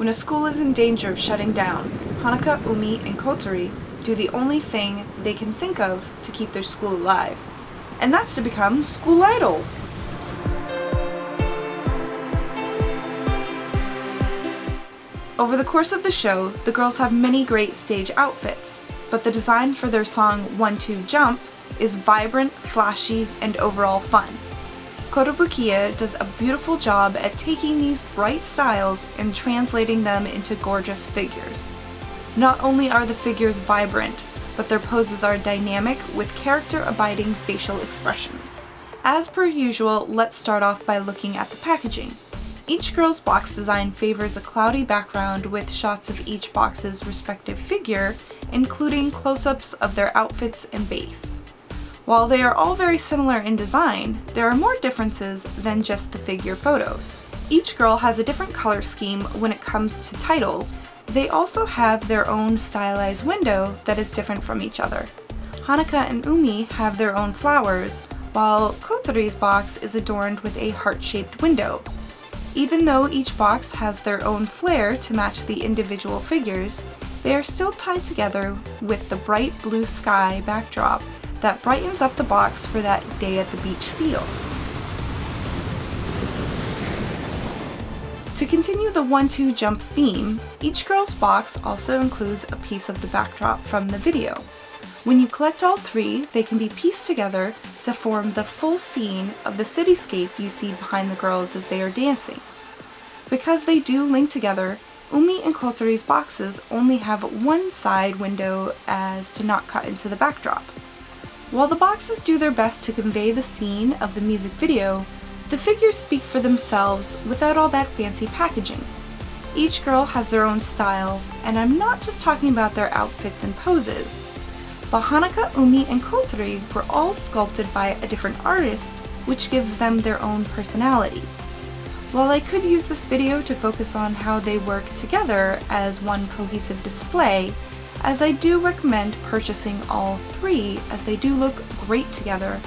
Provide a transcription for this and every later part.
When a school is in danger of shutting down, Honoka, Umi, and Kotori do the only thing they can think of to keep their school alive, and that's to become school idols! Over the course of the show, the girls have many great stage outfits, but the design for their song 1-2 Jump is vibrant, flashy, and overall fun. Kotobukiya does a beautiful job at taking these bright styles and translating them into gorgeous figures. Not only are the figures vibrant, but their poses are dynamic with character-abiding facial expressions. As per usual, let's start off by looking at the packaging. Each girl's box design favors a cloudy background with shots of each box's respective figure, including close-ups of their outfits and base. While they are all very similar in design, there are more differences than just the figure photos. Each girl has a different color scheme when it comes to titles. They also have their own stylized window that is different from each other. Honoka and Umi have their own flowers, while Kotori's box is adorned with a heart-shaped window. Even though each box has their own flair to match the individual figures, they are still tied together with the bright blue sky backdrop that brightens up the box for that day at the beach feel. To continue the 1-2 jump theme, each girl's box also includes a piece of the backdrop from the video. When you collect all three, they can be pieced together to form the full scene of the cityscape you see behind the girls as they are dancing. Because they do link together, Umi and Kotori's boxes only have one side window as to not cut into the backdrop. While the boxes do their best to convey the scene of the music video, the figures speak for themselves without all that fancy packaging. Each girl has their own style, and I'm not just talking about their outfits and poses. But Honoka, Umi, and Kotori were all sculpted by a different artist, which gives them their own personality. While I could use this video to focus on how they work together as one cohesive display, as I do recommend purchasing all three as they do look great together,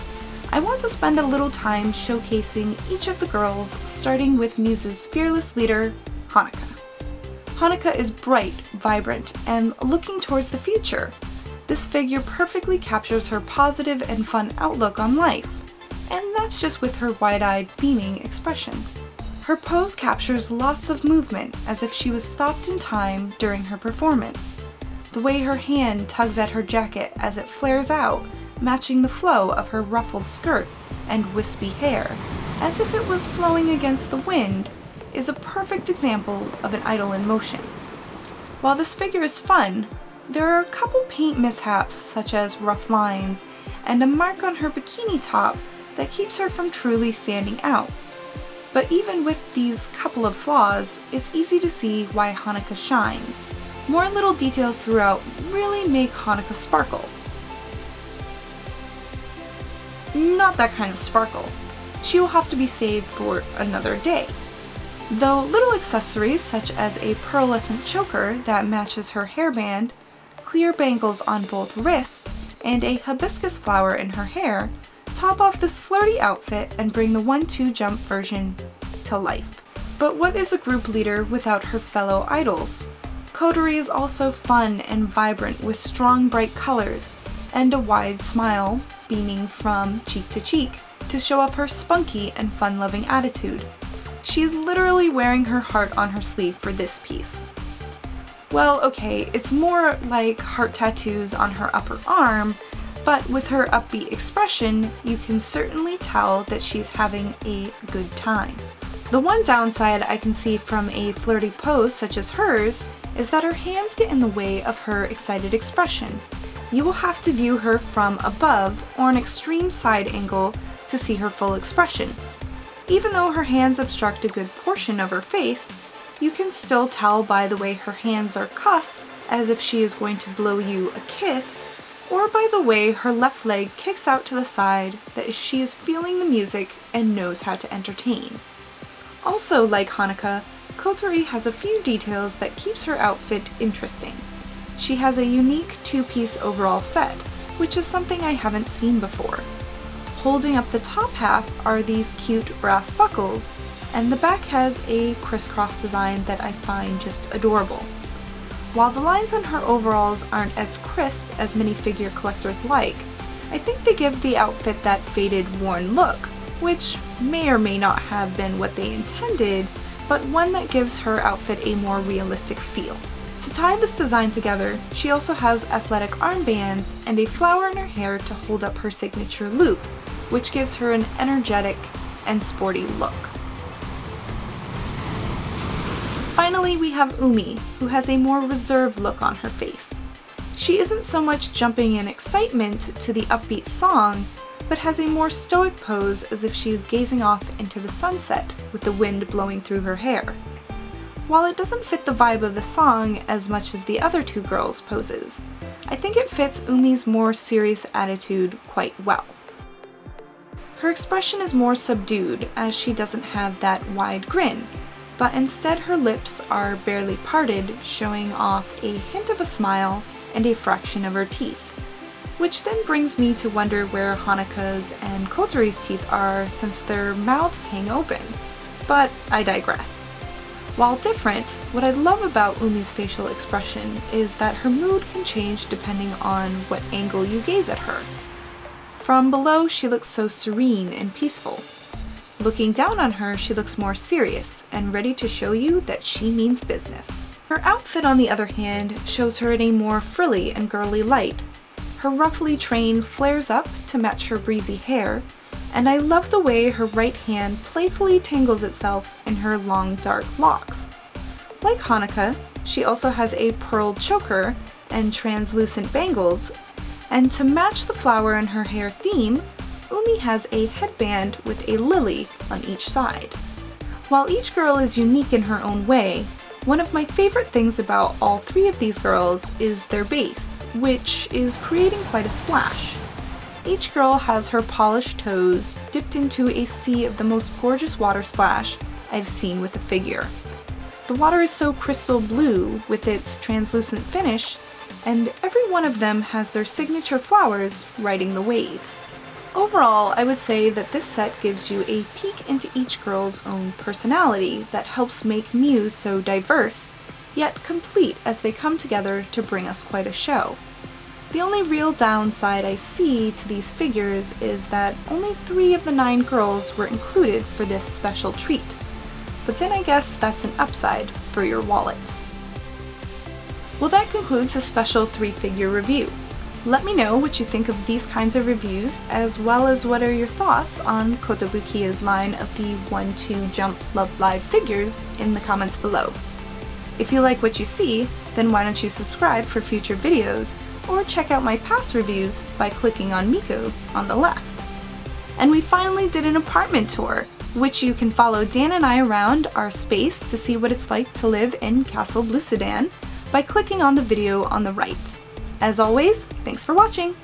I want to spend a little time showcasing each of the girls, starting with Muse's fearless leader, Honoka. Honoka is bright, vibrant, and looking towards the future. This figure perfectly captures her positive and fun outlook on life, and that's just with her wide-eyed, beaming expression. Her pose captures lots of movement, as if she was stopped in time during her performance. The way her hand tugs at her jacket as it flares out, matching the flow of her ruffled skirt and wispy hair, as if it was flowing against the wind, is a perfect example of an idol in motion. While this figure is fun, there are a couple paint mishaps such as rough lines and a mark on her bikini top that keeps her from truly standing out. But even with these couple of flaws, it's easy to see why Honoka shines. More little details throughout really make Honoka sparkle. Not that kind of sparkle. She will have to be saved for another day. Though little accessories such as a pearlescent choker that matches her hairband, clear bangles on both wrists, and a hibiscus flower in her hair top off this flirty outfit and bring the 1-2 jump version to life. But what is a group leader without her fellow idols? Kotori is also fun and vibrant with strong bright colors and a wide smile beaming from cheek to show up her spunky and fun-loving attitude. She is literally wearing her heart on her sleeve for this piece. Well, okay, it's more like heart tattoos on her upper arm, but with her upbeat expression, you can certainly tell that she's having a good time. The one downside I can see from a flirty pose such as hers is that her hands get in the way of her excited expression. You will have to view her from above or an extreme side angle to see her full expression. Even though her hands obstruct a good portion of her face, you can still tell by the way her hands are cusped as if she is going to blow you a kiss, or by the way her left leg kicks out to the side that she is feeling the music and knows how to entertain. Also, like Honoka, Kotori has a few details that keeps her outfit interesting. She has a unique two-piece overall set, which is something I haven't seen before. Holding up the top half are these cute brass buckles, and the back has a crisscross design that I find just adorable. While the lines on her overalls aren't as crisp as minifigure collectors like, I think they give the outfit that faded, worn look, which may or may not have been what they intended, but one that gives her outfit a more realistic feel. To tie this design together, she also has athletic armbands and a flower in her hair to hold up her signature loop, which gives her an energetic and sporty look. Finally, we have Umi, who has a more reserved look on her face. She isn't so much jumping in excitement to the upbeat song, but has a more stoic pose as if she is gazing off into the sunset with the wind blowing through her hair. While it doesn't fit the vibe of the song as much as the other two girls' poses, I think it fits Umi's more serious attitude quite well. Her expression is more subdued as she doesn't have that wide grin, but instead her lips are barely parted, showing off a hint of a smile and a fraction of her teeth. Which then brings me to wonder where Honoka's and Kotori's teeth are since their mouths hang open, but I digress. While different, what I love about Umi's facial expression is that her mood can change depending on what angle you gaze at her. From below, she looks so serene and peaceful. Looking down on her, she looks more serious and ready to show you that she means business. Her outfit, on the other hand, shows her in a more frilly and girly light. Her ruffly train flares up to match her breezy hair, and I love the way her right hand playfully tangles itself in her long dark locks. Like Honoka, she also has a pearl choker and translucent bangles, and to match the flower in her hair theme, Umi has a headband with a lily on each side. While each girl is unique in her own way, one of my favorite things about all three of these girls is their base, which is creating quite a splash. Each girl has her polished toes dipped into a sea of the most gorgeous water splash I've seen with a figure. The water is so crystal blue with its translucent finish, and every one of them has their signature flowers riding the waves. Overall, I would say that this set gives you a peek into each girl's own personality that helps make Muse so diverse, yet complete as they come together to bring us quite a show. The only real downside I see to these figures is that only 3 of the 9 girls were included for this special treat, but then I guess that's an upside for your wallet. Well, that concludes the special 3-figure review. Let me know what you think of these kinds of reviews, as well as what are your thoughts on Kotobukiya's line of the 1-2 Jump Love Live figures in the comments below. If you like what you see, then why don't you subscribe for future videos, or check out my past reviews by clicking on Miko on the left. And we finally did an apartment tour, which you can follow Dan and I around our space to see what it's like to live in Castle Blue Sedan by clicking on the video on the right. As always, thanks for watching!